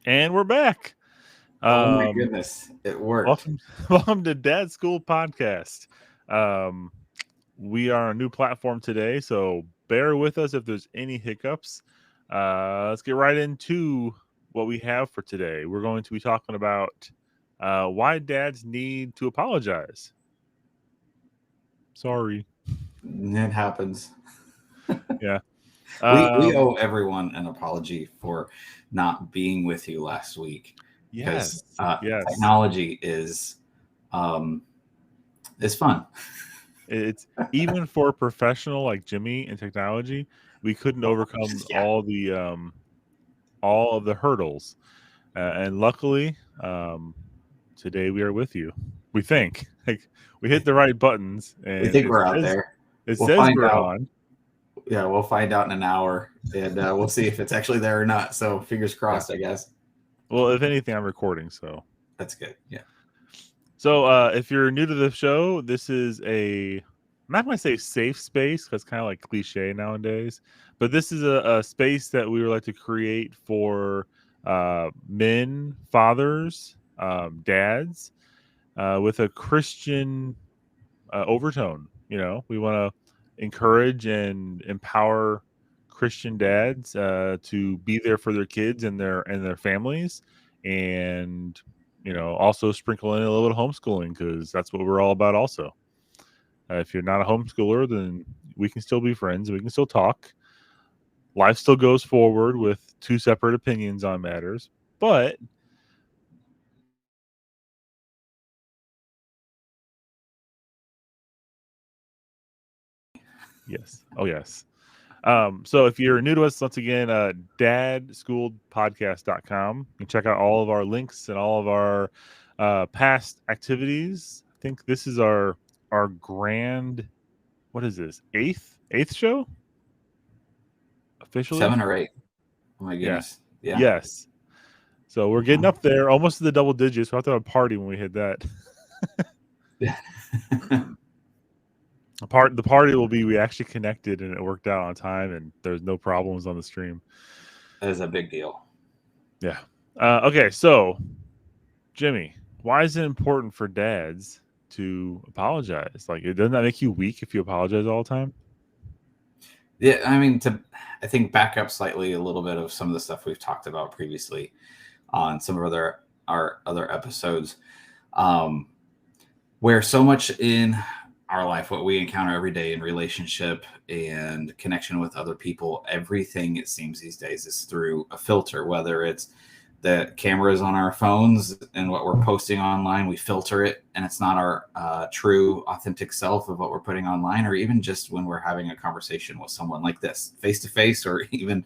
And we're back. Oh my Um, goodness, it worked. welcome, welcome to Dad School Podcast. Um, we are on a new platform today, so bear with us if there's any hiccups. Let's get right into what we have for today. We're going to be talking about why dads need to apologize. Sorry. It happens. Yeah. We Um, owe everyone an apology for not being with you last week yes. because Yes. technology um, is fun. It's even for a professional like Jimmy in technology, we couldn't overcome Yeah, all of the hurdles. And luckily, today we are with you. We think like we hit the right buttons, we and think we're out there. it We'll says find we're out. on. Yeah, we'll find out in an hour, and we'll see if it's actually there or not. So fingers Yeah. crossed, I guess. Well, if anything, I'm recording. That's good. Yeah. If you're new to the show, this is I'm not going to say safe space because kind of like cliche nowadays, but this is a space that we would like to create for men, fathers, dads, with a Christian overtone. We want to encourage and empower Christian dads to be there for their kids and their families, and also sprinkle in a little bit of homeschooling because that's what we're all about. Also, if you're not a homeschooler, then we can still be friends. We can still talk. Life still goes forward with two separate opinions on matters, but yes, oh yes. So if you're new to us, once again, dadschooledpodcast.com. You can check out all of our links and all of our past activities. I think this is our grand, what is this? Eighth show officially? 7 or 8. Oh my Yeah. goodness. Yeah. Yes. So we're getting up there, almost to the double digits. We'll have to have a party when we hit that. Yeah. The party will be we actually connected and it worked out on time and there's no problems on the stream. That is a big deal. Yeah. Okay, so Jimmy, why is it important for dads to apologize? Like, it doesn't that make you weak if you apologize all the time? Yeah, I mean, I think back up slightly a little bit of some of the stuff we've talked about previously on some of our other episodes, um, where so much in our life, what we encounter every day in relationship and connection with other people, everything it seems these days is through a filter, whether it's the cameras on our phones and what we're posting online, we filter it and it's not our true authentic self of what we're putting online, or even just when we're having a conversation with someone like this face to face, or even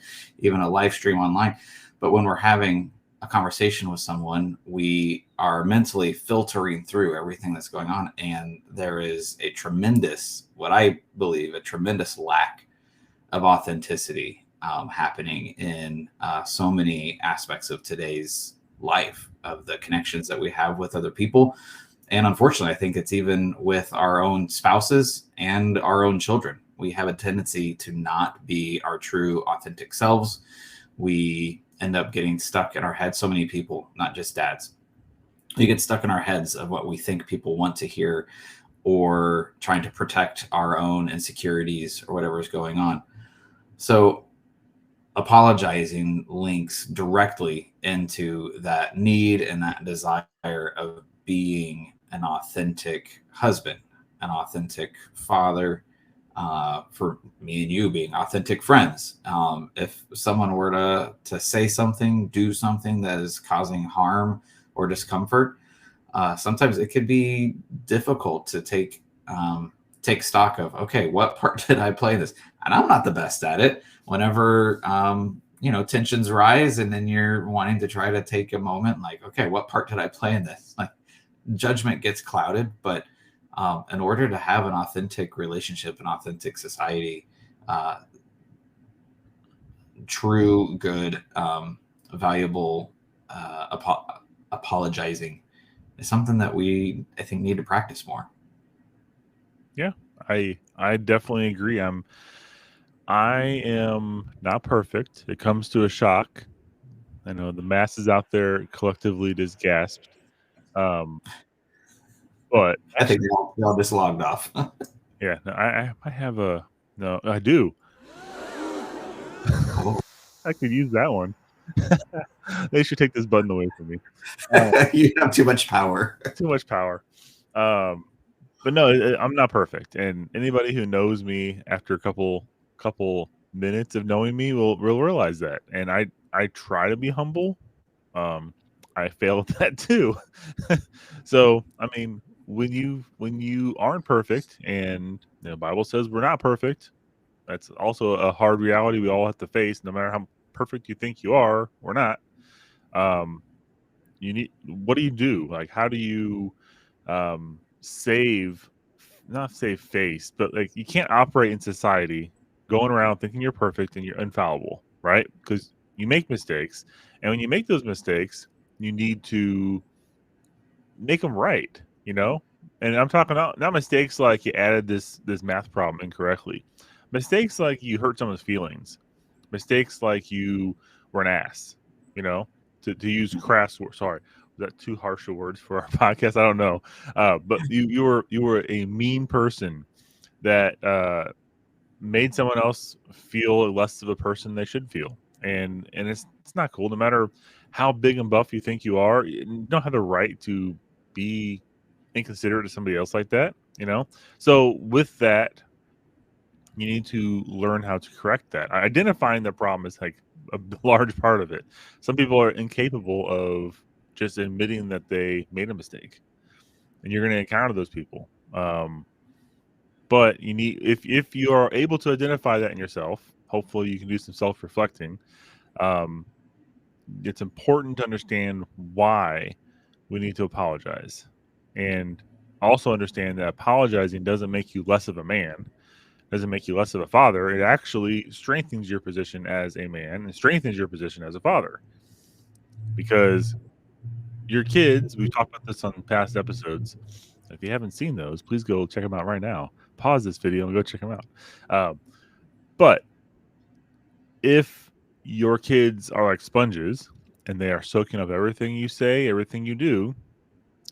a live stream online. But when we're having a conversation with someone, we are mentally filtering through everything that's going on, and there is a tremendous, what I believe, a tremendous lack of authenticity happening in so many aspects of today's life, of the connections that we have with other people. And unfortunately, I think it's even with our own spouses and our own children. We have a tendency to not be our true, authentic selves. We end up getting stuck in our head. So many people, not just dads, we get stuck in our heads of what we think people want to hear, or trying to protect our own insecurities or whatever is going on. So apologizing links directly into that need and that desire of being an authentic husband, an authentic father, for me and you being authentic friends. If someone were to say something, do something that is causing harm or discomfort, sometimes it could be difficult to take stock of, okay, what part did I play in this? And I'm not the best at it. Whenever tensions rise, and then you're wanting to try to take a moment, like, okay, what part did I play in this? Like, judgment gets clouded. But in order to have an authentic relationship, an authentic society, uh, true, good, valuable apologizing is something that we, I think, need to practice more. Yeah, I definitely agree. I am not perfect. It comes to a shock. I know the masses out there collectively just gasped. Um, but I think actually, they all just logged off. yeah, no, I have a no, I do. Oh. I could use that one. They should take this button away from me. Uh, You have too much power. too much power. Um, but no, I'm not perfect, and anybody who knows me after a couple minutes of knowing me will realize that. And I try to be humble. Um, I fail at that too. So I mean, when you aren't perfect, and the Bible says we're not perfect, that's also a hard reality we all have to face. No matter how perfect you think you are or not, um, you need. What do you do? Like, how do you save, not save face, but like you can't operate in society going around thinking you're perfect and you're infallible, right? Because you make mistakes, and when you make those mistakes, you need to make them right, you know. And I'm talking not mistakes like you added this math problem incorrectly, mistakes like you hurt someone's feelings, mistakes like you were an ass, you know, to use crass words. Sorry, was that too harsh of words for our podcast? I don't know. But you were a mean person that made someone else feel less of a person they should feel. And it's not cool. No matter how big and buff you think you are, you don't have the right to be inconsiderate to somebody else like that, you know. So with that, you need to learn how to correct that. Identifying the problem is like a large part of it. Some people are incapable of just admitting that they made a mistake, and you're going to encounter those people. But you need, if you are able to identify that in yourself, hopefully you can do some self-reflecting. Um, it's important to understand why we need to apologize, and also understand that apologizing doesn't make you less of a man, doesn't make you less of a father. It actually strengthens your position as a man and strengthens your position as a father, because your kids, we've talked about this on past episodes. If you haven't seen those, please go check them out right now. Pause this video and go check them out. But if your kids are like sponges and they are soaking up everything you say, everything you do,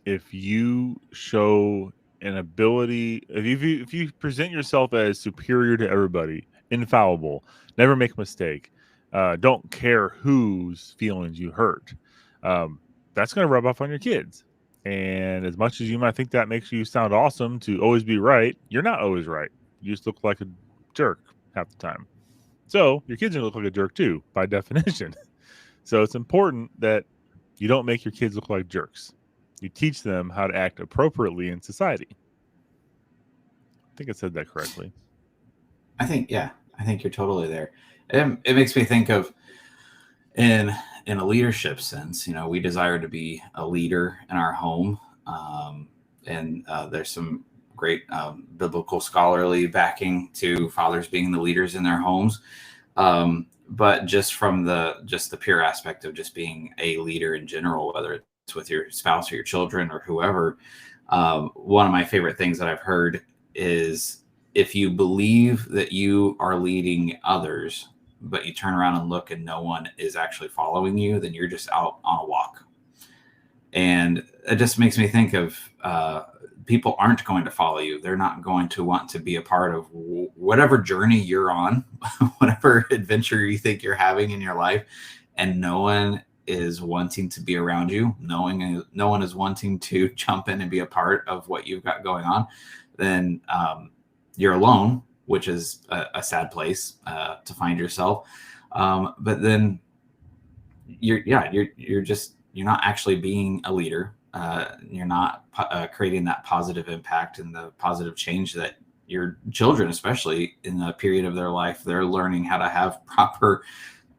if you show an ability, if you present yourself as superior to everybody, infallible, never make a mistake, don't care whose feelings you hurt, um, that's going to rub off on your kids. And as much as you might think that makes you sound awesome to always be right, you're not always right. You just look like a jerk half the time. So your kids are going to look like a jerk too, by definition. So it's important that you don't make your kids look like jerks. You teach them how to act appropriately in society. I think I said that correctly. I think, yeah, I think you're totally there. It makes me think of in a leadership sense, we desire to be a leader in our home. And there's some great biblical scholarly backing to fathers being the leaders in their homes. But just from the pure aspect of just being a leader in general, whether it's with your spouse or your children or whoever, one of my favorite things that I've heard is, if you believe that you are leading others, but you turn around and look and no one is actually following you, then you're just out on a walk. And it just makes me think of people aren't going to follow you. They're not going to want to be a part of whatever journey you're on, whatever adventure you think you're having in your life. And no one is wanting to be around you. No one is wanting to jump in and be a part of what you've got going on. Then you're alone, which is a sad place to find yourself. But then you're not actually being a leader. You're not creating that positive impact and the positive change that your children, especially in the period of their life, they're learning how to have proper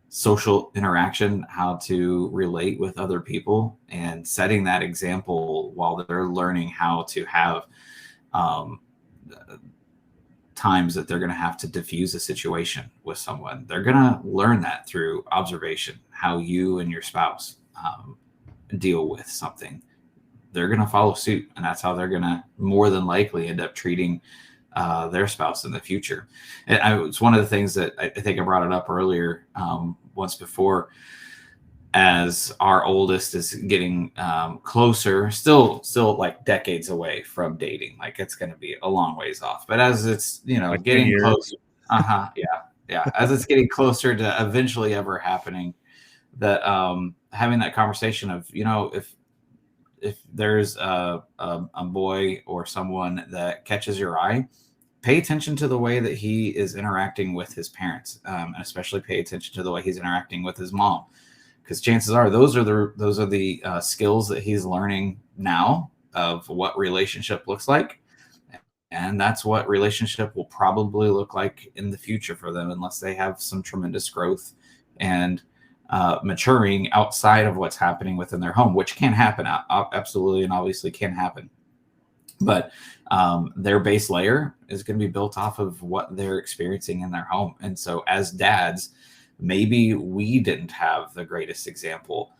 social interaction, how to relate with other people, and setting that example while they're learning how to have times that they're going to have to diffuse a situation with someone. They're going to learn that through observation, how you and your spouse deal with something. They're going to follow suit, and that's how they're going to more than likely end up treating their spouse in the future. And it's one of the things that I think I brought it up earlier once before. as our oldest is getting closer, still like decades away from dating. Like it's going to be a long ways off. But as it's Like 10 getting years. closer, yeah, yeah, as it's getting closer to eventually ever happening, that having that conversation of if there's a boy or someone that catches your eye, pay attention to the way that he is interacting with his parents, and especially pay attention to the way he's interacting with his mom, because chances are those are the skills that he's learning now of what relationship looks like, and that's what relationship will probably look like in the future for them, unless they have some tremendous growth and maturing outside of what's happening within their home, which can happen, absolutely, and obviously can happen. But their base layer is going to be built off of what they're experiencing in their home. And so, as dads, maybe we didn't have the greatest example,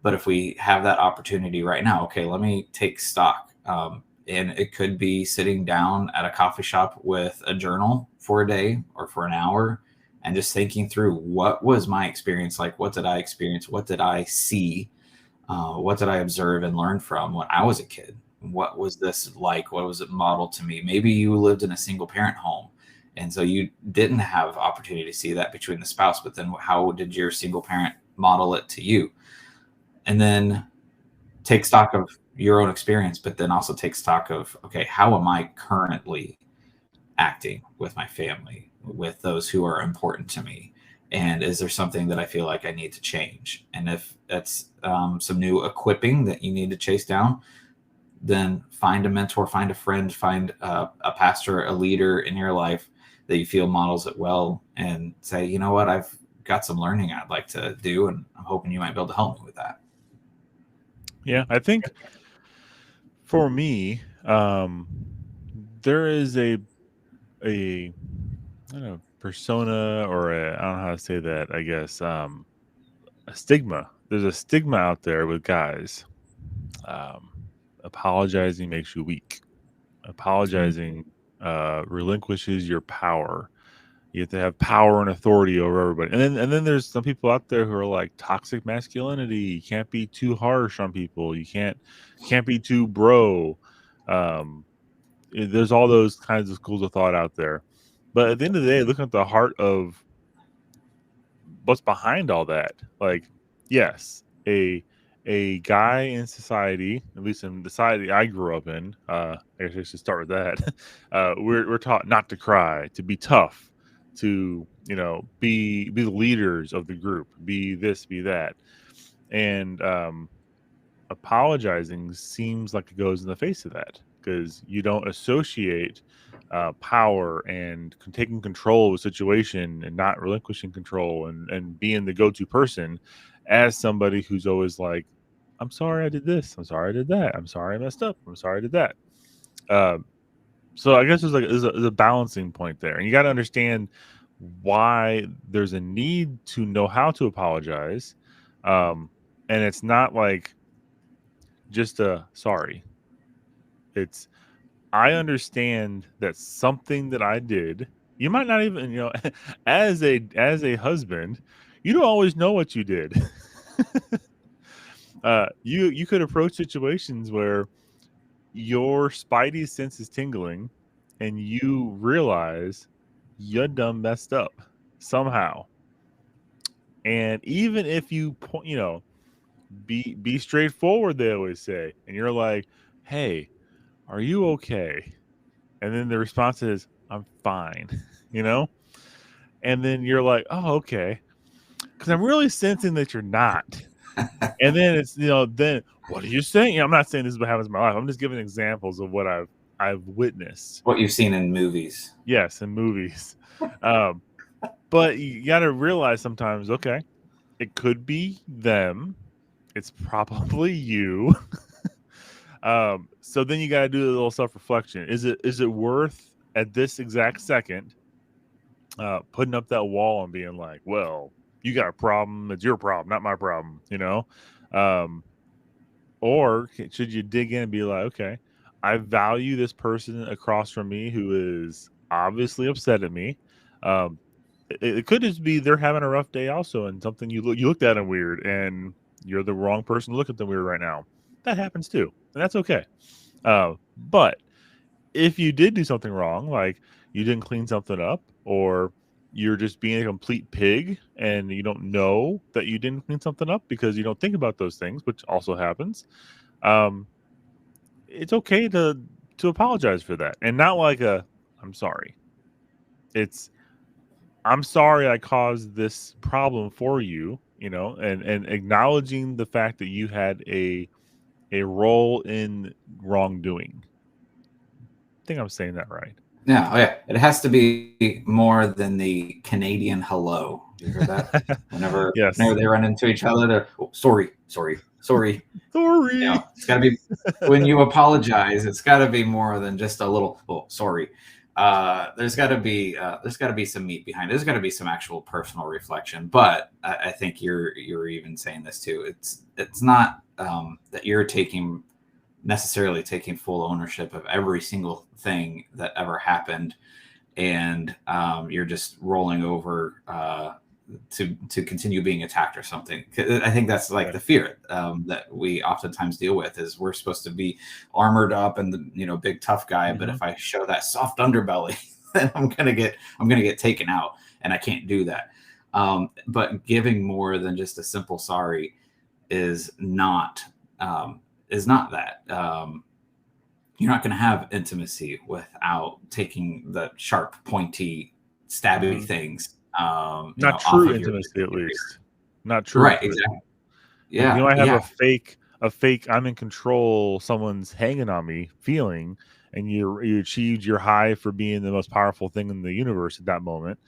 but if we have that opportunity right now, okay, let me take stock. And it could be sitting down at a coffee shop with a journal for a day or for an hour and just thinking through, what was my experience like? What did I experience? What did I see? What did I observe and learn from when I was a kid? What was this like? What was it modeled to me? Maybe you lived in a single parent home, and so you didn't have opportunity to see that between the spouse, but then how did your single parent model it to you? And then take stock of your own experience, but then also take stock of, okay, how am I currently acting with my family, with those who are important to me? And is there something that I feel like I need to change? And if that's some new equipping that you need to chase down, then find a mentor, find a friend, find a pastor, a leader in your life that you feel models it well, and say, you know what, I've got some learning I'd like to do, and I'm hoping you might be able to help me with that. Yeah, I think for me, there is a I don't know, persona, or I don't know how to say that. I guess a stigma. There's a stigma out there with guys. Um, Apologizing makes you weak. Apologizing relinquishes your power. You have to have power and authority over everybody. And then there's some people out there who are like toxic masculinity. You can't be too harsh on people. You can't be too bro. Um, there's all those kinds of schools of thought out there. But at the end of the day, look at the heart of what's behind all that. Like, yes, a guy in society, at least in the society I grew up in, I guess I should start with that. We're taught not to cry, to be tough, to be the leaders of the group, be this, be that, and apologizing seems like it goes in the face of that, because you don't associate power and taking control of a situation and not relinquishing control and being the go-to person as somebody who's always like, I'm sorry I did this, I'm sorry I did that, I'm sorry I messed up, I'm sorry I did that. uh, so I guess there's a balancing point there, and you got to understand why there's a need to know how to apologize. And it's not like just a sorry. It's, I understand that something that I did, you might not even, as a husband, you don't always know what you did. You could approach situations where your spidey sense is tingling and you realize you done messed up somehow. And even if you point, be straightforward, they always say, and you're like, hey, are you okay? And then the response is, I'm fine, you know? And then you're like, oh, okay. Because I'm really sensing that you're not. And then it's, then what are you saying? I'm not saying this is what happens in my life. I'm just giving examples of what I've witnessed. What you've seen in movies. Yes, in movies. Um, but you got to realize sometimes, okay, it could be them. It's probably you. So then you got to do a little self-reflection. Is it worth at this exact second putting up that wall and being like, well, you got a problem, it's your problem, not my problem, um, or should you dig in and be like, okay, I value this person across from me who is obviously upset at me. um, it could just be they're having a rough day also, and something you looked at them weird, and you're the wrong person to look at them weird right now. That happens too, and that's okay. But if you did do something wrong, like you didn't clean something up, or you're just being a complete pig and you don't know that you didn't clean something up because you don't think about those things, which also happens. Um, it's okay to apologize for that, and not like a I'm sorry. It's I'm sorry I caused this problem for you, and acknowledging the fact that you had a role in wrongdoing. I think I'm saying that right. Yeah, oh yeah. It has to be more than the Canadian hello. You heard that? Whenever Yes. they run into each other, they're sorry, sorry, sorry. Sorry. It's got to be when you apologize. It's got to be more than just a little. Oh, sorry. There's got to be some meat behind it. There's got to be some actual personal reflection. But I think you're even saying this too. It's not that you're necessarily taking full ownership of every single thing that ever happened, and you're just rolling over to continue being attacked or something. I think that's like Yeah. the fear that we oftentimes deal with is we're supposed to be armored up and the big tough guy, but if I show that soft underbelly, then I'm gonna get taken out, and I can't do that. But giving more than just a simple sorry is not that. You're not going to have intimacy without taking the sharp, pointy, stabby things, Not off true of your intimacy, at behavior. least. Not true Right. intimacy. Exactly. Like you Yeah. might have Yeah. a fake I'm in control, someone's hanging on me feeling, and you achieved your high for being the most powerful thing in the universe at that moment.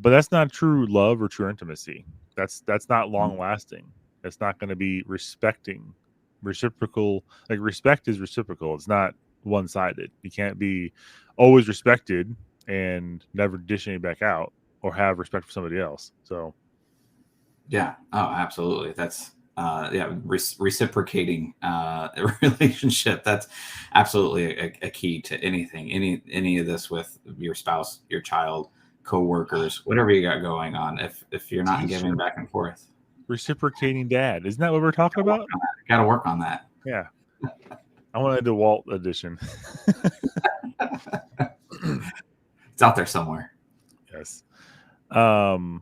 But that's not true love or true intimacy. That's not long lasting. It's not going to be reciprocal. Like respect is reciprocal. It's not one sided. You can't be always respected and never dish any back out or have respect for somebody else. So Yeah. Oh, absolutely. That's reciprocating a relationship. That's absolutely a key to anything. Any of this with your spouse, your child, coworkers, whatever you got going on. If you're not giving teacher back and forth, reciprocating dad. Isn't that what we're talking about? got to work on that. Yeah. I want to do Walt edition. It's out there somewhere. Yes. Um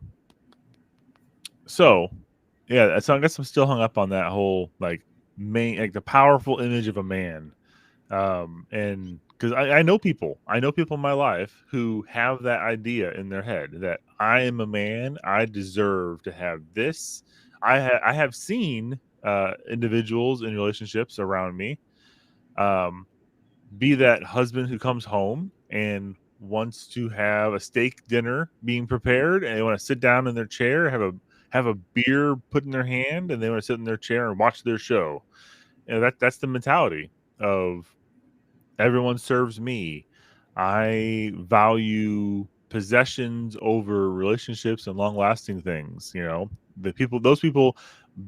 so yeah, so I guess I'm still hung up on that whole like the powerful image of a man. And because I know people in my life who have that idea in their head that I am a man, I deserve to have this. I have seen individuals in relationships around me, um, be that husband who comes home and wants to have a steak dinner being prepared, and they want to sit down in their chair, have a beer put in their hand, and they want to sit in their chair and watch their show. And that's the mentality of everyone serves me. I value possessions over relationships and long lasting things. Those people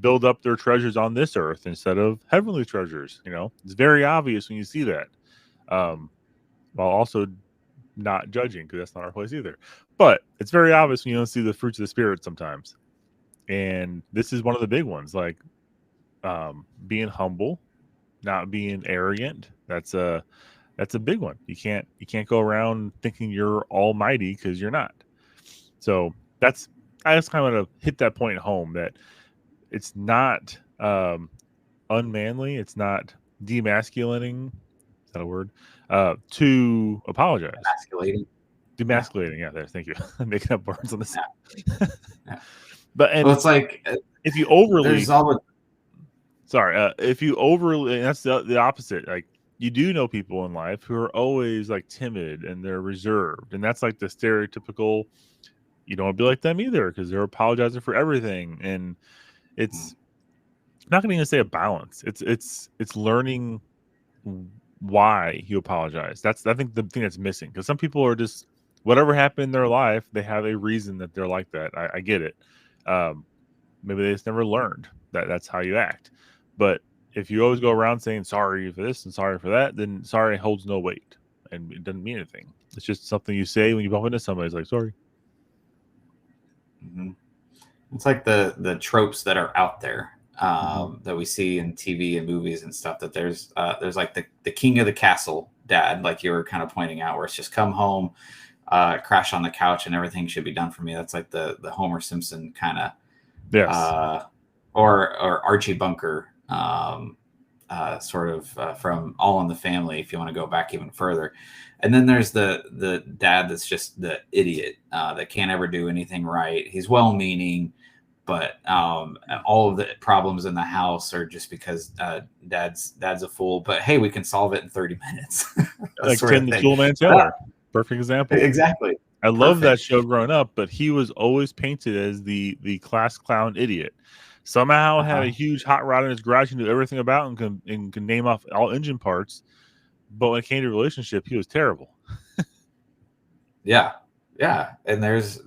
build up their treasures on this earth instead of heavenly treasures. It's very obvious when you see that. Um, while also not judging, because that's not our place either. But it's very obvious when you don't see the fruits of the spirit sometimes. And this is one of the big ones, like being humble, not being arrogant. That's a big one. You can't go around thinking you're almighty because you're not. So I just kind of want to hit that point home that it's not unmanly. It's not demasculating. Is that a word? To apologize. Emasculating. Demasculating. Yeah, there. Thank you. Making up words on this. Yeah. Yeah. But Well, and it's like if you overly there's always sorry, if you overly, that's the opposite. Like you do know people in life who are always like timid and they're reserved, and that's like the stereotypical. You don't want to be like them either because they're apologizing for everything, and it's not going to even say a balance. It's learning why you apologize. That's I think the thing that's missing because some people are just whatever happened in their life, they have a reason that they're like that. I get it. Um, maybe they just never learned that that's how you act. But if you always go around saying sorry for this and sorry for that, then sorry holds no weight and it doesn't mean anything. It's just something you say when you bump into somebody. It's like sorry. Mhm. It's like the tropes that are out there, Mm-hmm. that we see in TV and movies and stuff. That there's like the king of the castle dad, like you were kind of pointing out, where it's just come home, crash on the couch, and everything should be done for me. That's like the Homer Simpson kind of, Yes. uh, or Archie Bunker, sort of, from All in the Family, if you want to go back even further. And then there's the dad that's just the idiot, that can't ever do anything right. He's well meaning, but all of the problems in the house are just because, dad's a fool. But hey, we can solve it in 30 minutes, that Like sort of Tim the thing. Toolman Ah, Taylor. Perfect example. exactly. I love that Perfect. show growing up, but he was always painted as the class clown idiot. Somehow had a Uh-huh. huge hot rod in his garage he knew everything about and can name off all engine parts. But when it came to relationship, he was terrible. Yeah, yeah. And there's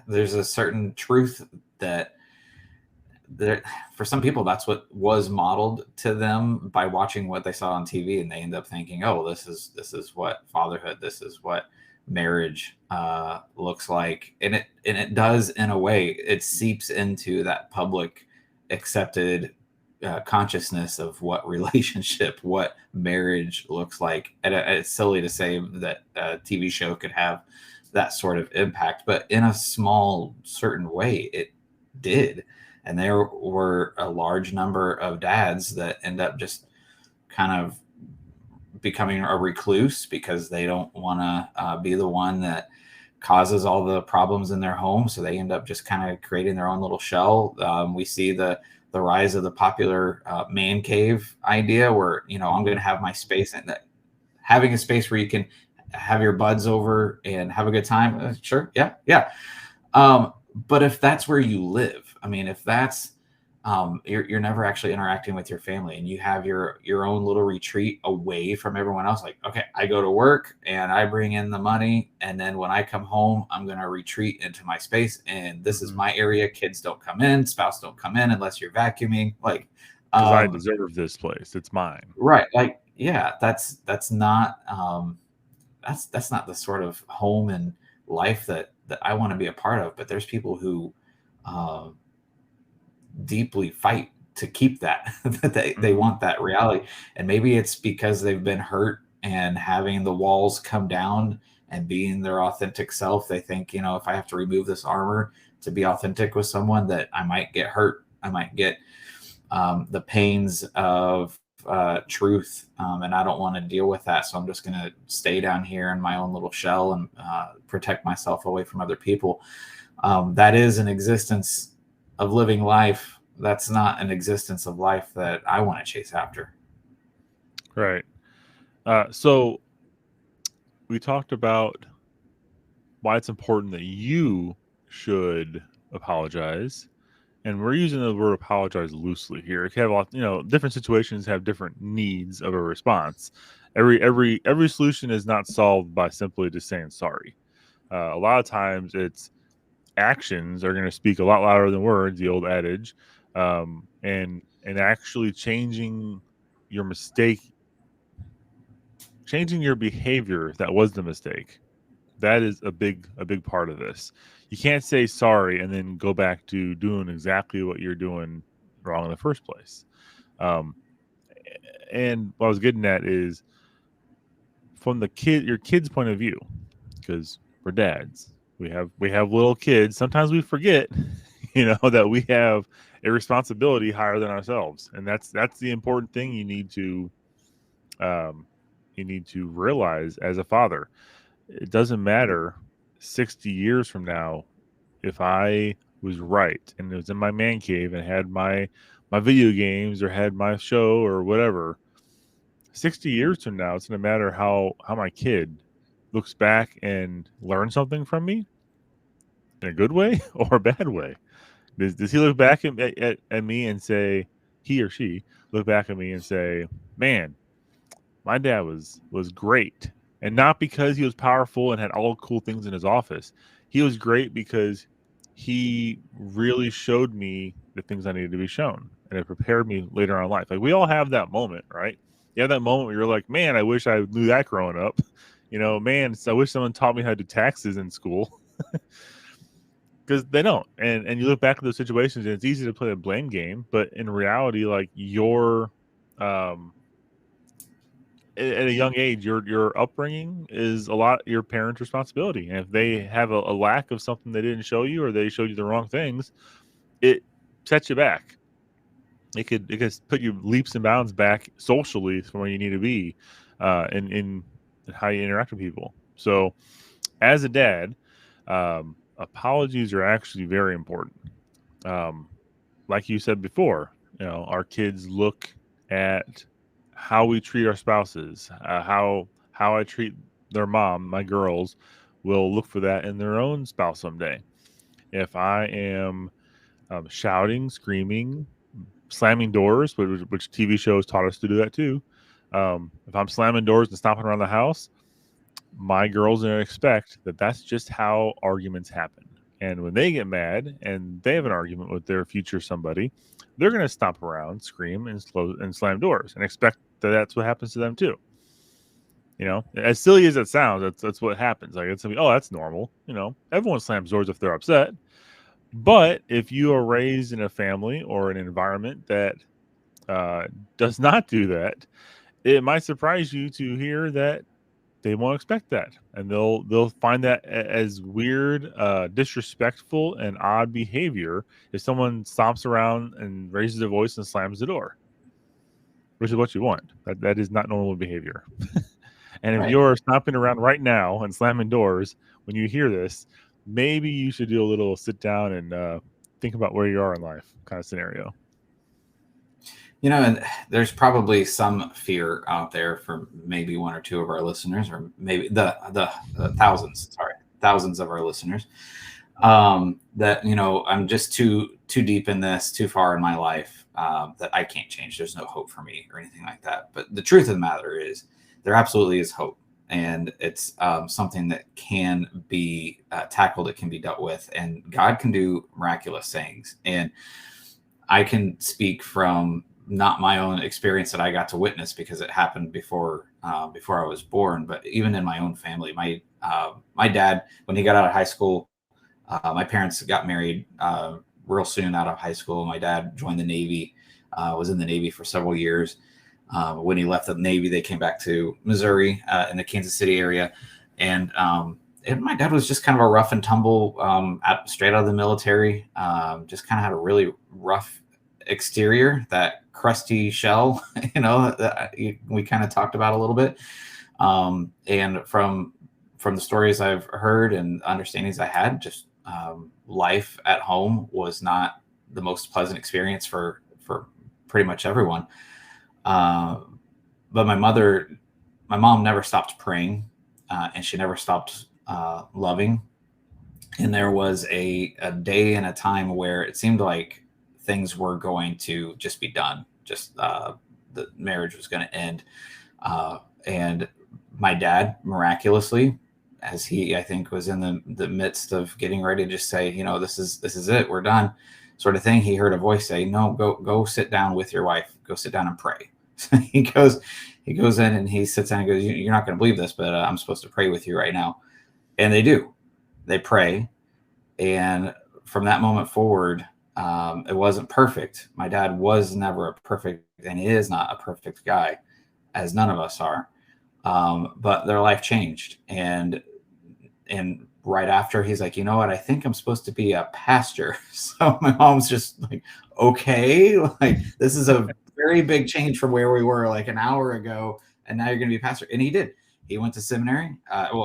a certain truth that there, for some people, that's what was modeled to them by watching what they saw on TV, and they end up thinking, oh, this is what fatherhood, this is what marriage, looks like. And it does, in a way. It seeps into that public accepted, consciousness of what relationship, what marriage looks like. And it's silly to say that a TV show could have that sort of impact, but in a small certain way it did. And there were a large number of dads that end up just kind of becoming a recluse because they don't want to, be the one that causes all the problems in their home. So they end up just kind of creating their own little shell. We see the rise of the popular, man cave idea, where, I'm going to have my space, and that having a space where you can have your buds over and have a good time. Sure, yeah, yeah. But if that's where you live, I mean, if that's, you're never actually interacting with your family, and you have your own little retreat away from everyone else. Like, okay, I go to work and I bring in the money, and then when I come home, I'm going to retreat into my space, and this is Mm-hmm. my area. Kids don't come in, spouse don't come in unless you're vacuuming. Like, Because I um, deserve this place. It's mine. right, like, yeah, that's not, that's not the sort of home and life that I want to be a part of. But there's people who, uh, deeply fight to keep that, that they Mm-hmm. want that reality. And maybe it's because they've been hurt, and having the walls come down and being their authentic self, they think, if I have to remove this armor to be authentic with someone, that I might get hurt, I might get, the pains of, truth, and I don't want to deal with that. So I'm just going to stay down here in my own little shell, and, protect myself away from other people. That is an existence of living life. That's not an existence of life that I want to chase after. Right. So we talked about why it's important that you should apologize. And we're using the word apologize loosely here. It can have a lot, different situations have different needs of a response. Every solution is not solved by simply just saying sorry. A lot of times, it's actions are going to speak a lot louder than words. The old adage, and actually your mistake, changing your behavior that was the mistake. That is a big part of this. You can't say sorry and then go back to doing exactly what you're doing wrong in the first place. Um, and what I was getting at is from your kid's point of view, because we're dads, we have little kids. Sometimes we forget, that we have a responsibility higher than ourselves, and that's the important thing um, you need to realize as a father. It doesn't matter 60 years from now if I was right and it was in my man cave and had my video games or had my show or whatever. 60 years from now, it's going to matter how my kid looks back and learns something from me in a good way or a bad way. Does he look back at me and say, he or she look back at me and say, man, my dad was great, and not because he was powerful and had all cool things in his office. He was great because he really showed me the things I needed to be shown, and it prepared me later on in life. Like, we all have that moment, right? You have that moment where you're like, man, I wish I knew that growing up. Man, I wish someone taught me how to do taxes in school. because they don't. And you look back at those situations, and it's easy to play a blame game, but in reality, like um, at a young age, your upbringing is a lot your parents' responsibility. And if they have a lack of something they didn't show you, or they showed you the wrong things, it sets you back. It could put you leaps and bounds back socially from where you need to be, in how you interact with people. So, as a dad, apologies are actually very important. Um, like you said before, our kids look at how we treat our spouses, how I treat their mom, my girls, will look for that in their own spouse someday. If I am shouting, screaming, slamming doors, which TV shows taught us to do that too. If I'm slamming doors and stomping around the house, my girls are going to expect that that's just how arguments happen. And when they get mad and they have an argument with their future somebody, they're going to stomp around, scream, and slam doors, and expect that that's what happens to them too. As silly as it sounds, that's what happens. Like, it's gonna be, oh, that's normal. Everyone slams doors if they're upset. But if you are raised in a family or an environment that uh, does not do that, it might surprise you to hear that they won't expect that, and they'll find that as weird, disrespectful, and odd behavior if someone stomps around and raises their voice and slams the door, which is what you want. That is not normal behavior. And if Right. you're stomping around right now and slamming doors when you hear this, maybe you should do a little sit down and think about where you are in life kind of scenario. And there's probably some fear out there for maybe one or two of our listeners, or maybe the thousands of our listeners, that I'm just too deep in this, too far in my life, that I can't change. There's no hope for me or anything like that. But the truth of the matter is, there absolutely is hope, and it's something that can be tackled. It can be dealt with, and God can do miraculous things. And I can speak from not my own experience that I got to witness, because it happened before I was born, but even in my own family, my dad, when he got out of high school, my parents got married real soon out of high school. My dad joined the Navy, was in the Navy for several years. When he left the Navy, they came back to Missouri, in the Kansas City area, and my dad was just kind of a rough and tumble, straight out of the military. Just kind of had a really rough exterior, that crusty shell, that we kind of talked about a little bit. And from the stories I've heard and understandings I had, just life at home was not the most pleasant experience for pretty much everyone. But my mom never stopped praying, and she never stopped loving. And there was a day and a time where it seemed like things were going to just be done. Just the marriage was going to end. And my dad, miraculously, as he, I think, was in the midst of getting ready to just say, this is it, we're done, sort of thing, he heard a voice say, no, go sit down with your wife, go sit down and pray. So he goes in and he sits down and goes, you're not going to believe this, but I'm supposed to pray with you right now. And they do. They pray. And from that moment forward, it wasn't perfect. My dad was never a perfect, and he is not a perfect guy, as none of us are. But their life changed. And right after, he's like, you know what? I think I'm supposed to be a pastor. So my mom's just like, okay, like, this is a very big change from where we were like an hour ago. And now you're going to be a pastor. And he did. He went to seminary.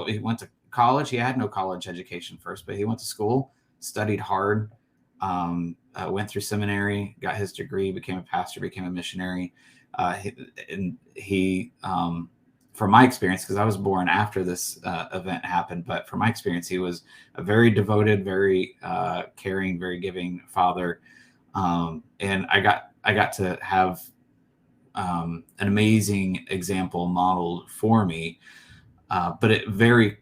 He went to college. He had no college education first, but he went to school, studied hard, went through seminary, got his degree, became a pastor, became a missionary. He from my experience, because I was born after this event happened, but from my experience, he was a very devoted, very caring, very giving father. And I got to have an amazing example modeled for me, but it very,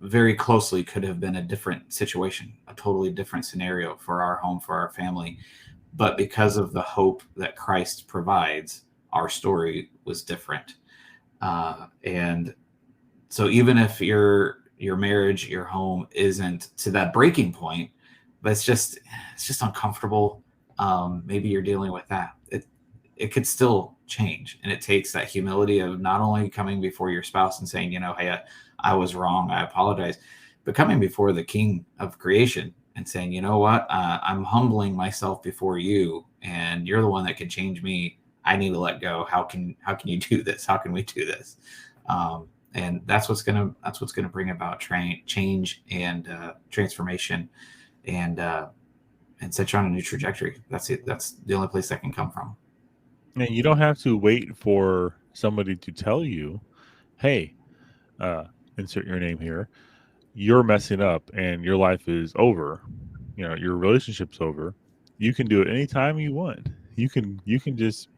very closely could have been a different situation, a totally different scenario for our home, for our family. But because of the hope that Christ provides, our story was different. And so even if your marriage, your home isn't to that breaking point, but it's just uncomfortable. Maybe you're dealing with that. It could still change, and it takes that humility of not only coming before your spouse and saying, hey, I was wrong, I apologize, but coming before the King of creation and saying, you know what, I'm humbling myself before you, and you're the one that can change me. I need to let go. How can you do this? How can we do this? And that's what's gonna bring about change and transformation, and set you on a new trajectory. That's it. That's the only place that can come from. And you don't have to wait for somebody to tell you, hey, uh, insert your name here, you're messing up and your life is over. Your relationship's over. You can do it anytime you want. You can just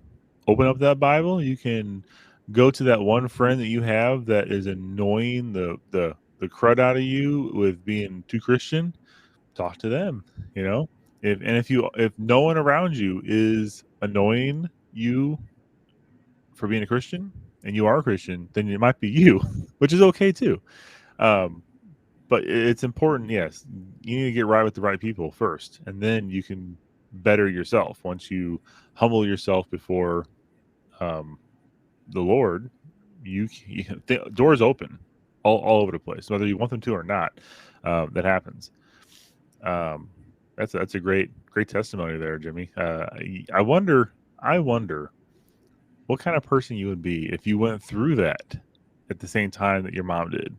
open up that Bible. You can go to that one friend that you have that is annoying the crud out of you with being too Christian. Talk to them. You know, if no one around you is annoying you for being a Christian and you are a Christian, then it might be you, which is okay too. Um, but it's important. Yes, you need to get right with the right people first, and then you can better yourself once you humble yourself before um, the Lord. Doors open all over the place, whether you want them to or not. That happens. Um, that's a great testimony there, Jimmy. I wonder what kind of person you would be if you went through that at the same time that your mom did.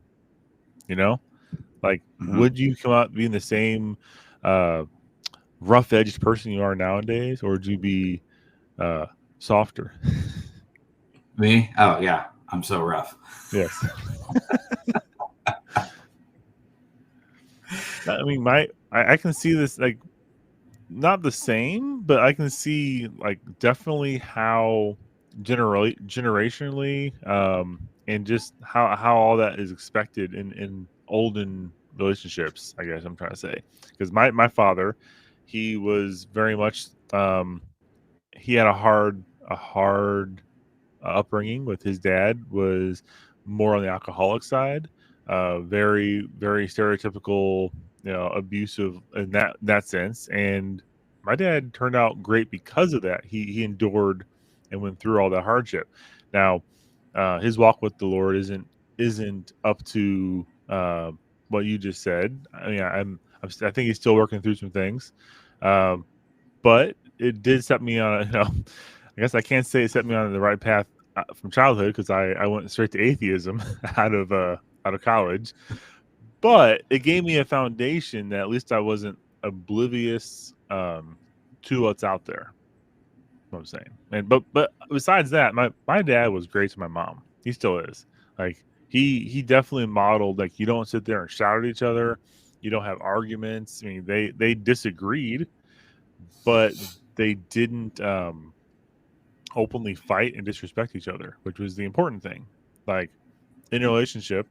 You know, like Mm-hmm. would you come out being the same uh, rough edged person you are nowadays, or would you be uh, softer? Me? Oh yeah, I'm so rough. Yes. I mean, I can see this like not the same, but I can see like definitely how generationally and just how all that is expected in olden relationships. I guess I'm trying to say because my father, he was very much he had a hard upbringing with his dad was more on the alcoholic side, very stereotypical, abusive in that sense. And my dad turned out great because of that. He endured and went through all that hardship. Now, his walk with the Lord isn't up to what you just said. I mean, I think he's still working through some things, um, but it did set me on I guess I can't say it set me on the right path from childhood because I went straight to atheism out of college, but it gave me a foundation that at least I wasn't oblivious to what's out there. What I'm saying, and but besides that, my dad was great to my mom. He still is. Like he definitely modeled like you don't sit there and shout at each other. You don't have arguments. I mean, they disagreed, but they didn't openly fight and disrespect each other, which was the important thing. Like in a relationship,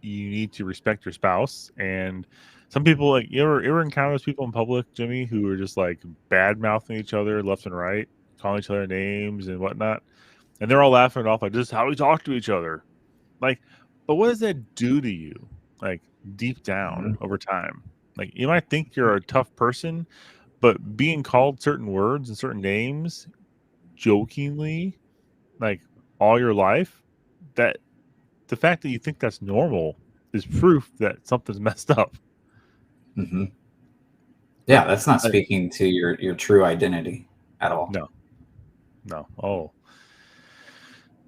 you need to respect your spouse. And some people like you ever encounter those people in public, Jimmy, who are just like bad mouthing each other left and right, calling each other names and whatnot, and they're all laughing it off like this is how we talk to each other. Like, but what does that do to you? Like deep down Mm-hmm. over time, like you might think you're a tough person, but being called certain words and certain names jokingly like all your life, that the fact that you think that's normal is proof that something's messed up. Mm-hmm. Yeah, that's not I, speaking to your true identity at all. no, no. Oh,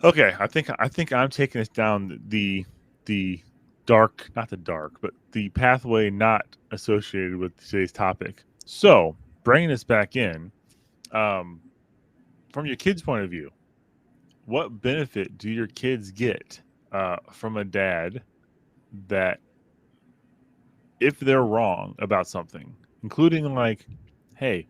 okay. I think I'm taking us down the dark, not the dark, but the pathway not associated with today's topic. So bringing us back in, um, from your kids' point of view, what benefit do your kids get from a dad that if they're wrong about something, including like, hey,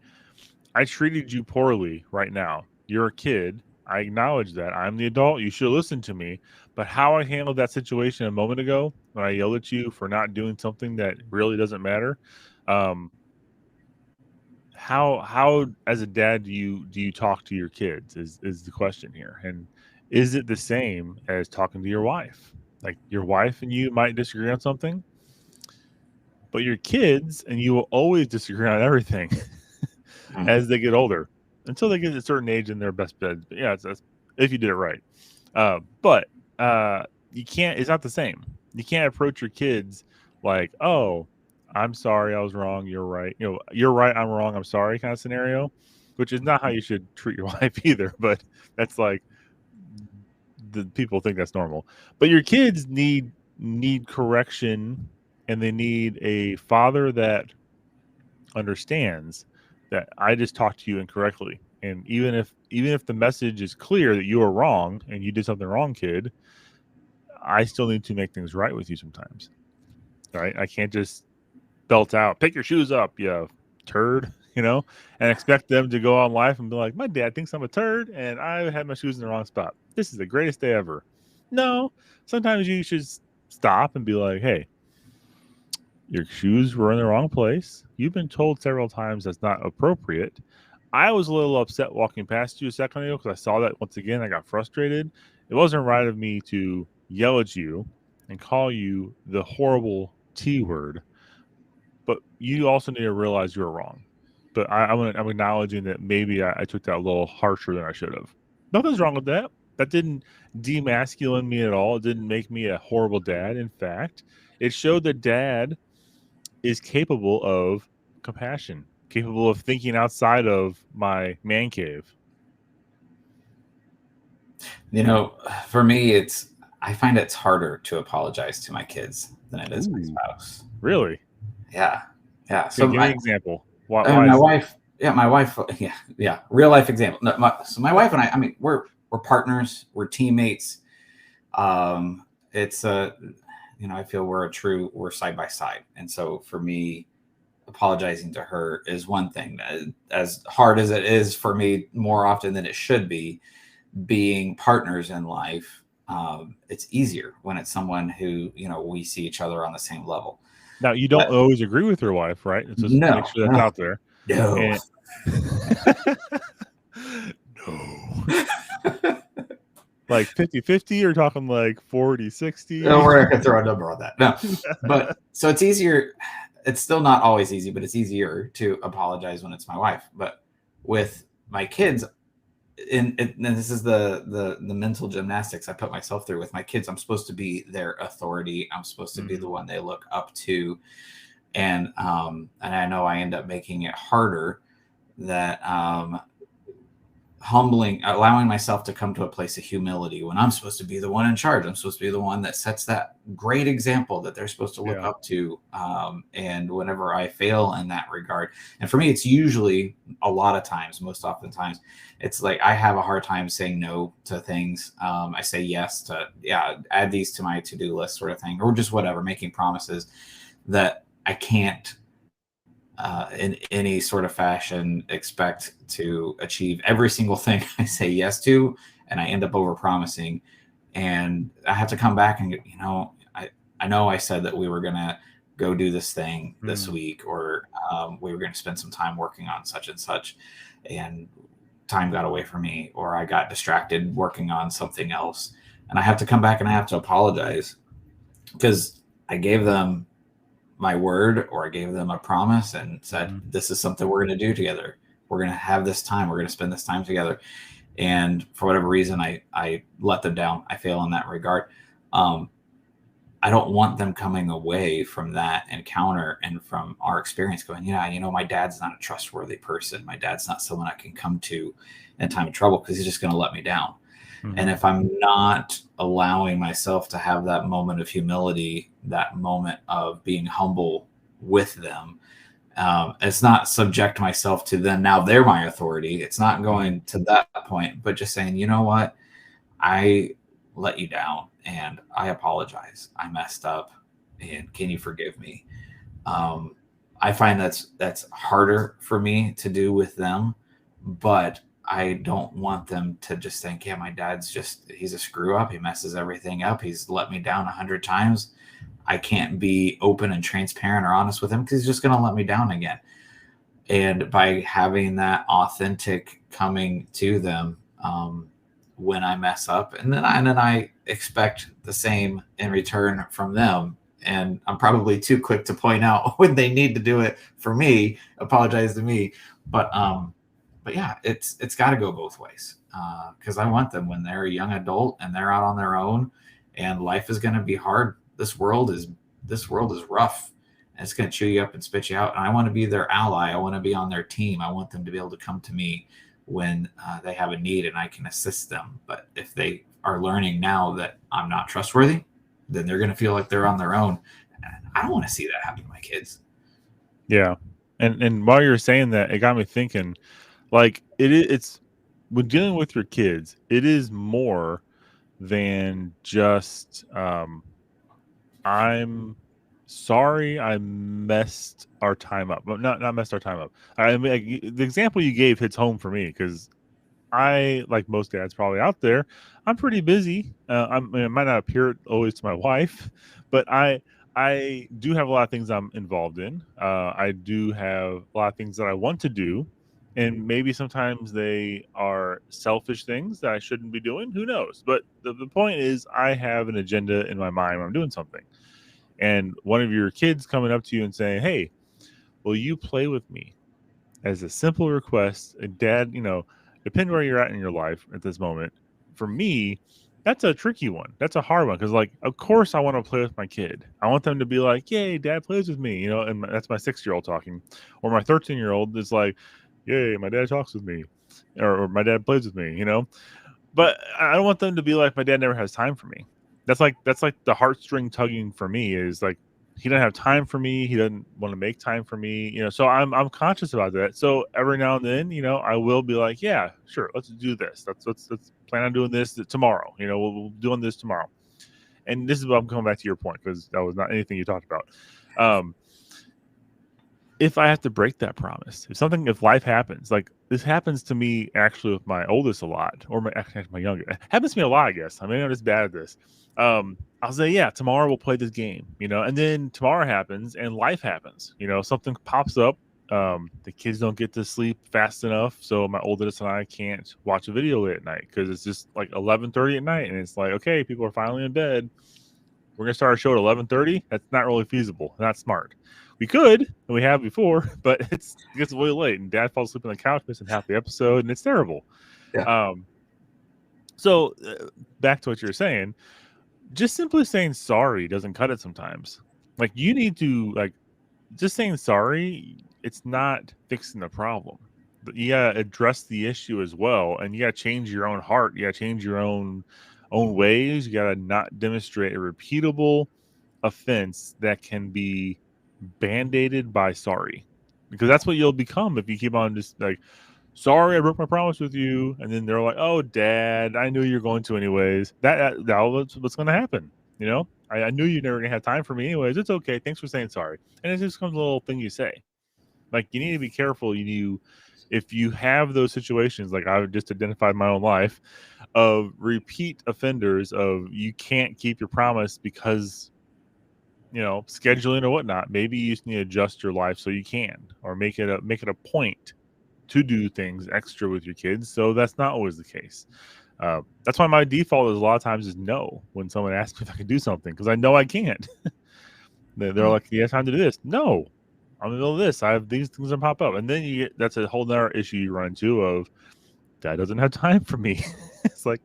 I treated you poorly right now. You're a kid. I acknowledge that. I'm the adult. You should listen to me. But how I handled that situation a moment ago when I yelled at you for not doing something that really doesn't matter, um, how as a dad do you talk to your kids is the question here. And is it the same as talking to your wife? Like your wife and you might disagree on something, But your kids and you will always disagree on everything as they get older until they get to a certain age in their best bed. But yeah, it's if you did it right. But you can't. It's not the same. You can't approach your kids like, "Oh, I'm sorry, I was wrong. You're right. You're right. I'm wrong. I'm sorry." Kind of scenario, which is not how you should treat your wife either. But that's like the people think that's normal. But your kids need correction, and they need a father that understands that I just talked to you incorrectly. And even if the message is clear that you are wrong and you did something wrong, kid, I still need to make things right with you sometimes. Right? I can't just belt out, pick your shoes up, you turd, and expect them to go on life and be like, my dad thinks I'm a turd and I had my shoes in the wrong spot. This is the greatest day ever. No, sometimes you should stop and be like, hey, your shoes were in the wrong place. You've been told several times that's not appropriate. I was a little upset walking past you a second ago because I saw that once again. I got frustrated. It wasn't right of me to yell at you and call you the horrible T word, but you also need to realize you're wrong. But I'm acknowledging that maybe I took that a little harsher than I should have. Nothing's wrong with that. That didn't demasculine me at all. It didn't make me a horrible dad. In fact, it showed that dad is capable of compassion, capable of thinking outside of my man cave. For me, I find it's harder to apologize to my kids than it is my spouse. Really? Yeah. So give me an example. Why my wife. Yeah, my wife. Yeah. Real life example. No, my wife and I mean, we're partners. We're teammates. It's I feel we're side by side. And so for me, apologizing to her is one thing. As hard as it is for me more often than it should be, being partners in life, it's easier when it's someone who, we see each other on the same level. Now, you don't always agree with your wife, right? Let's just make sure that's out there. No. And... no. Like 50-50 or talking like 40-60? No, we're not going to throw a number on that. No. But so it's easier. It's still not always easy, but it's easier to apologize when it's my wife. But with my kids, and this is the mental gymnastics I put myself through with my kids. I'm supposed to be their authority. I'm supposed to be the one they look up to. And I know I end up making it harder that allowing myself to come to a place of humility when I'm supposed to be the one in charge. I'm supposed to be the one that sets that great example that they're supposed to look up to. And whenever I fail in that regard, and for me, it's usually most oftentimes, it's like I have a hard time saying no to things. I say yes to, add these to my to-do list sort of thing, or just whatever, making promises that I can't in any sort of fashion expect to achieve every single thing I say yes to, and I end up over promising, and I have to come back and I know I said that we were gonna go do this thing this week, or we were gonna spend some time working on such and such, and time got away from me, or I got distracted working on something else, and I have to come back and I have to apologize because I gave them my word, or I gave them a promise and said, this is something we're going to do together. We're going to have this time. We're going to spend this time together. And for whatever reason, I let them down. I fail in that regard. I don't want them coming away from that encounter and from our experience going, my dad's not a trustworthy person. My dad's not someone I can come to in time of trouble because he's just going to let me down. And if I'm not allowing myself to have that moment of humility, that moment of being humble with them, it's not subject myself to them. Now they're my authority. It's not going to that point, but just saying, you know what, I let you down and I apologize. I messed up and can you forgive me? I find that's harder for me to do with them, but I don't want them to just think, yeah, my dad's he's a screw up. He messes everything up. He's let me down 100 times. I can't be open and transparent or honest with him because he's just going to let me down again. And by having that authentic coming to them when I mess up, and then I expect the same in return from them and I'm probably too quick to point out when they need to do it for me, apologize to me. But yeah, it's got to go both ways, because I want them when they're a young adult and they're out on their own, and life is going to be hard. This world is rough, and it's going to chew you up and spit you out. And I want to be their ally. I want to be on their team. I want them to be able to come to me when they have a need and I can assist them. But if they are learning now that I'm not trustworthy, then they're going to feel like they're on their own. I don't want to see that happen to my kids. Yeah. And while you're saying that, it got me thinking, like it's when dealing with your kids, it is more than just I'm sorry I messed our time up. But not messed our time up. I mean, like, the example you gave hits home for me because I, like most dads probably out there, I'm pretty busy. I mean, it might not appear always to my wife, but I do have a lot of things I'm involved in. I do have a lot of things that I want to do, and maybe sometimes they are selfish things that I shouldn't be doing. Who knows? But the point is, I have an agenda in my mind when I'm doing something, and one of your kids coming up to you and saying, "Hey, will you play with me?" as a simple request, a dad, depending where you're at in your life at this moment, for me, that's a tricky one. That's a hard one because, like, of course, I want to play with my kid. I want them to be like, "Yay, dad plays with me," and that's my 6-year-old talking, or my 13-year-old is like, "Yay, my dad talks with me," or my dad plays with me. But I don't want them to be like, my dad never has time for me. That's like the heartstring tugging for me is like, he doesn't have time for me. He doesn't want to make time for me. So I'm conscious about that. So every now and then, I will be like, yeah, sure, let's do this. Let's plan on doing this tomorrow. We'll doing this tomorrow. And this is what I'm coming back to your point because that was not anything you talked about. If I have to break that promise, if life happens, like this happens to me actually with my oldest a lot, or my youngest, it happens to me a lot, I guess. I mean, I'm just bad at this. I'll say, yeah, tomorrow we'll play this game, and then tomorrow happens and life happens, something pops up. The kids don't get to sleep fast enough, so my oldest and I can't watch a video late at night because it's just like 11:30 at night, and it's like, okay, people are finally in bed. We're gonna start our show at 11:30. That's not really feasible. Not smart. We could, and we have before, but it gets really late, and Dad falls asleep on the couch, missing half the episode, and it's terrible. Yeah. So back to what you're saying, just simply saying sorry doesn't cut it sometimes. Like, you need to, like, just saying sorry, it's not fixing the problem. But you gotta address the issue as well, and you gotta change your own heart. You gotta change your own ways. You gotta not demonstrate a repeatable offense that can be band-aided by sorry, because that's what you'll become if you keep on just like, sorry, I broke my promise with you, and then they're like, oh, Dad, I knew you were going to anyways. That was what's going to happen. I knew you never gonna have time for me anyways. It's okay, thanks for saying sorry. And it just comes a little thing you say. Like, you need to be careful. If you have those situations, like I've just identified in my own life, of repeat offenders of, you can't keep your promise because scheduling or whatnot. Maybe you just need to adjust your life so you can, or make it a point to do things extra with your kids. So that's not always the case. That's why my default is a lot of times is no when someone asks me if I can do something, because I know I can't. They're like, you have time to do this? No, I'm in the middle of this. I have these things that pop up, and then that's a whole nother issue you run into of, Dad doesn't have time for me. It's like,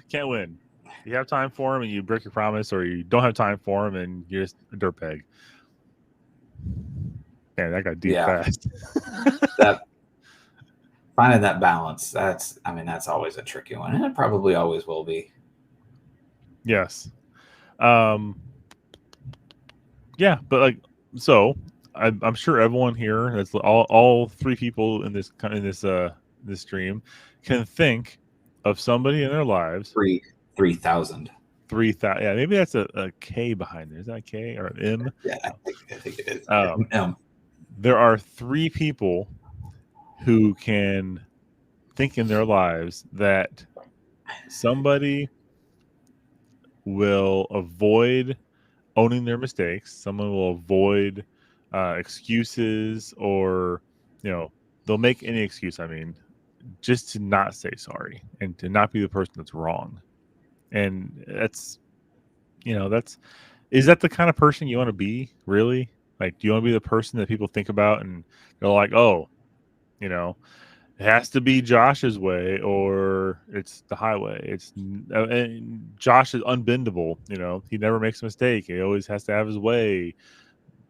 can't win. You have time for him and you break your promise, or you don't have time for him and you're just a dirtbag. Man, that got deep fast. That finding that balance, that's always a tricky one, and it probably always will be. Yes. Yeah, but like, so I'm sure everyone here, that's all three people in this this stream, can think of somebody in their lives. 3,000. 3,000. Yeah, maybe that's a K behind there. Is that a K or an M? Yeah, I think it is. M. There are 3 people who can think in their lives that somebody will avoid owning their mistakes. Someone will avoid excuses, or they'll make any excuse. I mean, just to not say sorry and to not be the person that's wrong. And that's Is that the kind of person you want to be? Really? Like, do you want to be the person that people think about and they're like, oh, you know, it has to be Josh's way or it's the highway. And Josh is unbendable. You know, he never makes a mistake. He always has to have his way.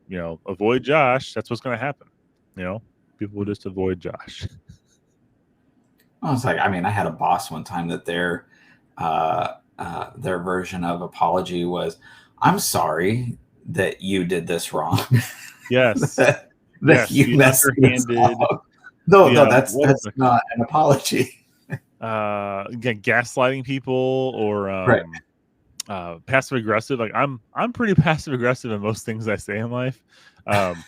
You know, avoid Josh. That's what's going to happen. You know, people will just avoid Josh. I was like, I mean, I had a boss one time that their version of apology was, "I'm sorry that you did this wrong, Yes. that Yes. you The messed this underhanded, up." No, the, no, what that's not an apology. again, gaslighting people or Right. passive aggressive. Like I'm pretty passive aggressive in most things I say in life. Um,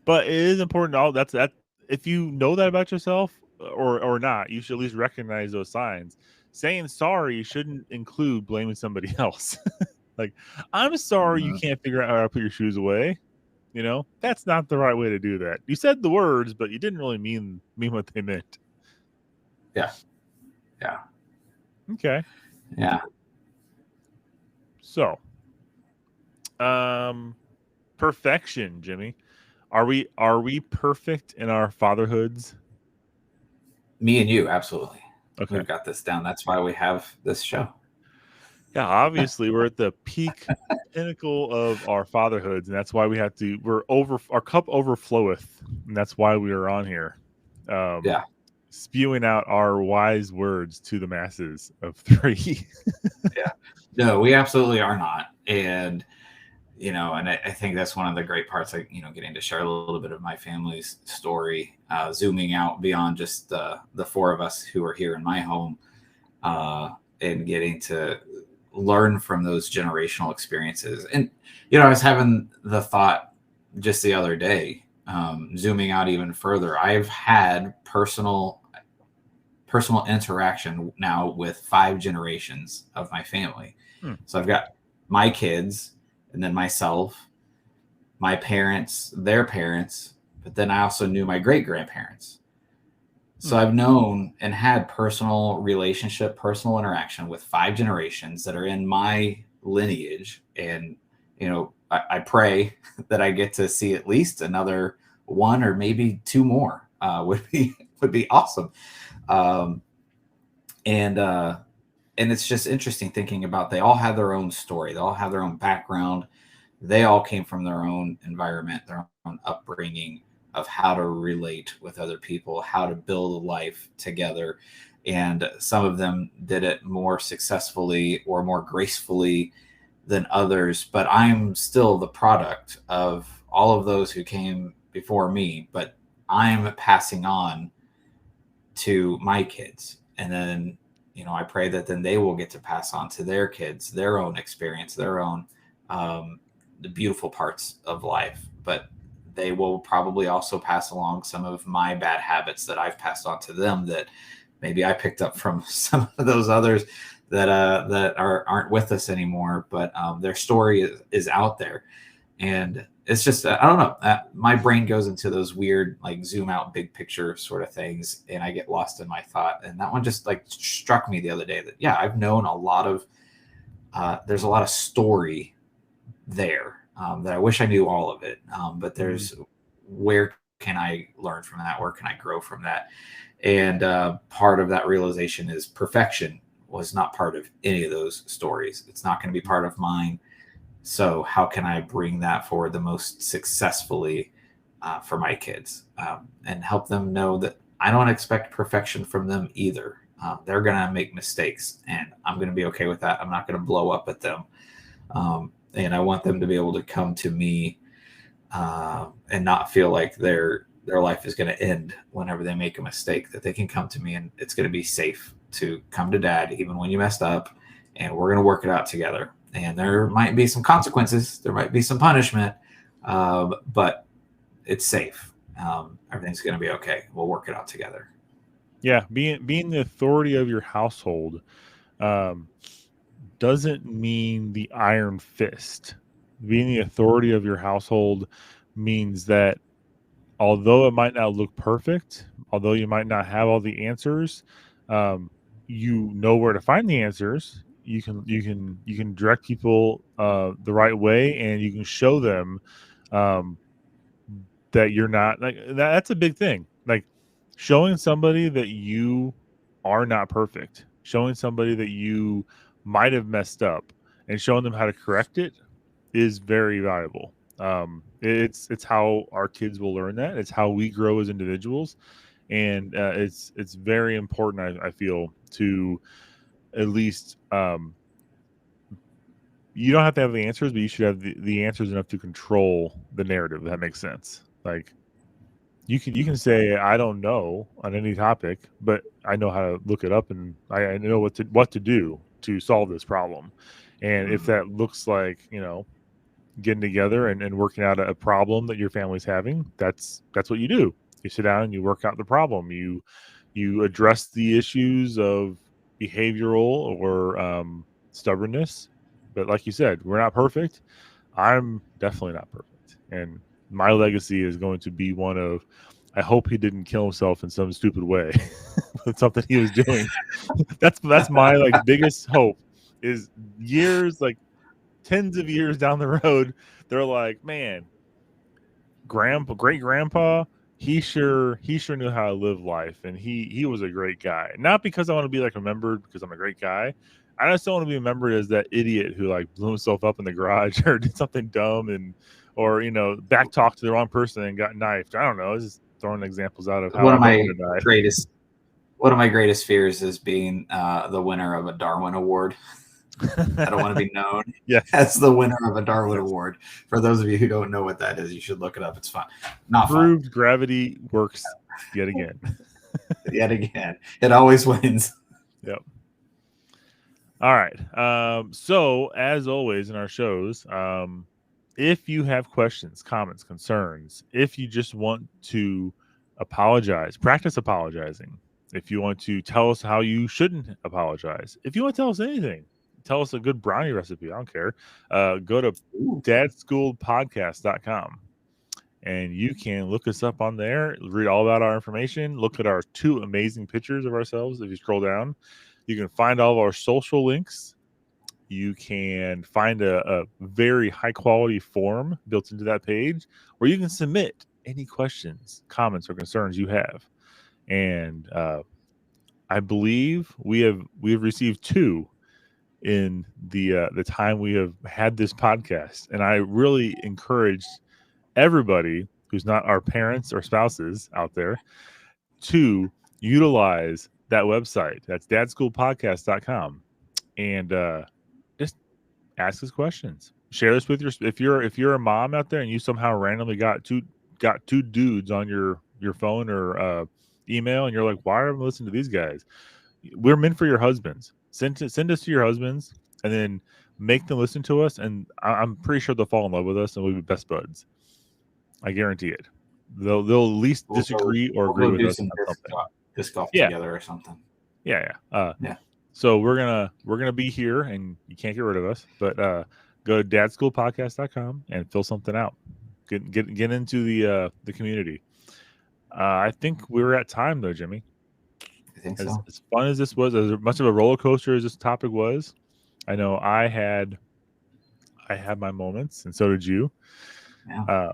but it is important. That if you know that about yourself or not, you should at least recognize those signs. Saying sorry shouldn't include blaming somebody else. Like, I'm sorry you Mhm. can't figure out how to put your shoes away. You know, that's not the right way to do that. You said the words, but you didn't really mean what they meant. Yeah. Yeah. Okay. Yeah. So, um, perfection, Jimmy. Are we perfect in our fatherhoods? Me and you, absolutely. Okay. We've got this down. That's why we have this show. Yeah, obviously we're at the peak pinnacle of our fatherhoods, and that's why our cup overfloweth, and that's why we are on here. Um Yeah. spewing out our wise words to the masses of three. Yeah. No, we absolutely are not. And and I think that's one of the great parts, like, getting to share a little bit of my family's story, zooming out beyond just the four of us who are here in my home, uh, and getting to learn from those generational experiences. And, I was having the thought just the other day, zooming out even further, I've had personal interaction now with five generations of my family. Hmm. So I've got my kids and then myself, my parents, their parents, but then I also knew my great grandparents. So Hmm. I've known and had personal interaction with five generations that are in my lineage. And, I pray that I get to see at least another one or maybe two more, would be awesome. Um, and, uh, and it's just interesting thinking about, they all have their own story. They all have their own background. They all came from their own environment, their own upbringing of how to relate with other people, how to build a life together. And some of them did it more successfully or more gracefully than others. But I'm still the product of all of those who came before me. But I'm passing on to my kids. And then, I pray that then they will get to pass on to their kids their own experience, their own, the beautiful parts of life. But they will probably also pass along some of my bad habits that I've passed on to them, that maybe I picked up from some of those others that aren't with us anymore. But their story is out there. And it's just, I don't know, my brain goes into those weird, like, zoom out big picture sort of things, and I get lost in my thought. And that one just, like, struck me the other day, that yeah, I've known a lot of there's a lot of story there, that I wish I knew all of it. But Hmm. there's, where can I learn from that, where can I grow from that? And part of that realization is perfection was not part of any of those stories. It's not going to be part of mine. So how can I bring that forward the most successfully, for my kids, and help them know that I don't expect perfection from them either. They're going to make mistakes, and I'm going to be okay with that. I'm not going to blow up at them. And I want them to be able to come to me, and not feel like their life is going to end whenever they make a mistake, that they can come to me and it's going to be safe to come to dad even when you messed up, and we're going to work it out together. And there might be some consequences, there might be some punishment, but it's safe. Everything's going to be okay. We'll work it out together. Yeah, being the authority of your household um, doesn't mean the iron fist. Being the authority of your household means that although it might not look perfect, although you might not have all the answers, um, you know where to find the answers. you can direct people the right way, and you can show them um, that you're not like that's a big thing. Like showing somebody that you are not perfect, showing somebody that you might have messed up, and showing them how to correct it is very valuable. It's how our kids will learn that. It's how we grow as individuals, and it's very important. I feel to at least you don't have to have the answers, but you should have the answers enough to control the narrative. If that makes sense. Like you can say I don't know on any topic, but I know how to look it up, and I know what to do to solve this problem. And if that looks like getting together and working out a problem that your family's having, that's what you do. You sit down and you work out the problem. You address the issues of behavioral or stubbornness. But like you said, we're not perfect. I'm definitely not perfect, and my legacy is going to be one of I hope he didn't kill himself in some stupid way with something he was doing. That's my like biggest hope is years like tens of years down the road, they're like, man, great grandpa, he sure knew how to live life, and he was a great guy. Not because I want to be like remembered because I'm a great guy. I just don't want to be remembered as that idiot who like blew himself up in the garage or did something dumb and or back talked to the wrong person and got knifed. I don't know. It's just throwing examples out of how One I of don't my want to die. greatest one of my greatest fears is being the winner of a Darwin Award. I don't want to be known Yes. as the winner of a Darwin Yes. Award. For those of you who don't know what that is, you should look it up. It's fun. Not Proved gravity works yet again. fun. Yet again, it always wins. Yep. All right. So as always in our shows, if you have questions, comments, concerns, if you just want to apologize, practice apologizing. If you want to tell us how you shouldn't apologize, if you want to tell us anything, tell us a good brownie recipe. I don't care. Go to dadschooledpodcast.com and you can look us up on there, read all about our information, look at our 2 amazing pictures of ourselves. If you scroll down, you can find all of our social links. You can find a very high quality form built into that page where you can submit any questions, comments, or concerns you have. And I believe we have received 2 in the time we have had this podcast, and I really encourage everybody who's not our parents or spouses out there to utilize that website. That's dadschoolpodcast.com. And just ask us questions. Share this with if you're a mom out there and you somehow randomly got two dudes on your phone or email and you're like, why are I listening to these guys? We're meant for your husbands. Send us to your husbands and then make them listen to us, and I'm pretty sure they'll fall in love with us and we'll be best buds. I guarantee it. They'll at least disagree or agree with us on something. Disc golf together or something. Yeah. Yeah. So we're gonna be here, and you can't get rid of us. But go to dadschoolpodcast.com and fill something out. Get into the community. I think we're at time though, Jimmy. I think so. As fun as this was, as much of a roller coaster as this topic was, I know I had my moments, and so did you. Yeah.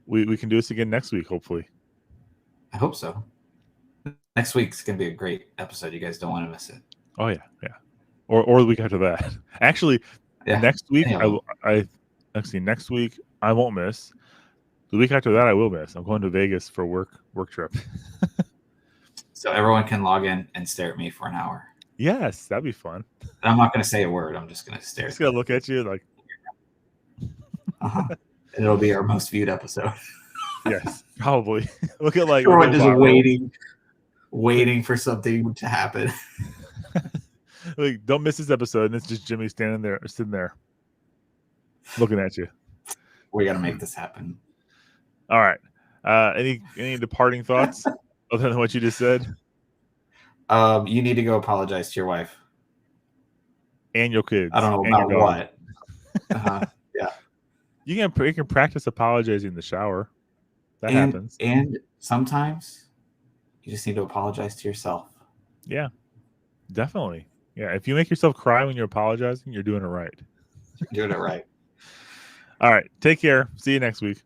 We can do this again next week, hopefully. I hope so. Next week's gonna be a great episode. You guys don't want to miss it. Oh yeah. Or the week after that. Actually, next week next week I won't miss. The week after that I will miss. I'm going to Vegas for work trip. So everyone can log in and stare at me for an hour. Yes, that'd be fun. And I'm not going to say a word. I'm just going to stare. Just gonna look at you like. It'll be our most viewed episode. Yes, probably. Look at like everyone just waiting for something to happen. Like, don't miss this episode, and it's just Jimmy sitting there, looking at you. We got to make this happen. All right. Any departing thoughts other than what you just said? You need to go apologize to your wife and your kids. I don't know about what. Yeah. You can practice apologizing in the shower. That happens. And sometimes you just need to apologize to yourself. Yeah, definitely. Yeah, if you make yourself cry when you're apologizing, you're doing it right. Doing it right. All right, take care. See you next week.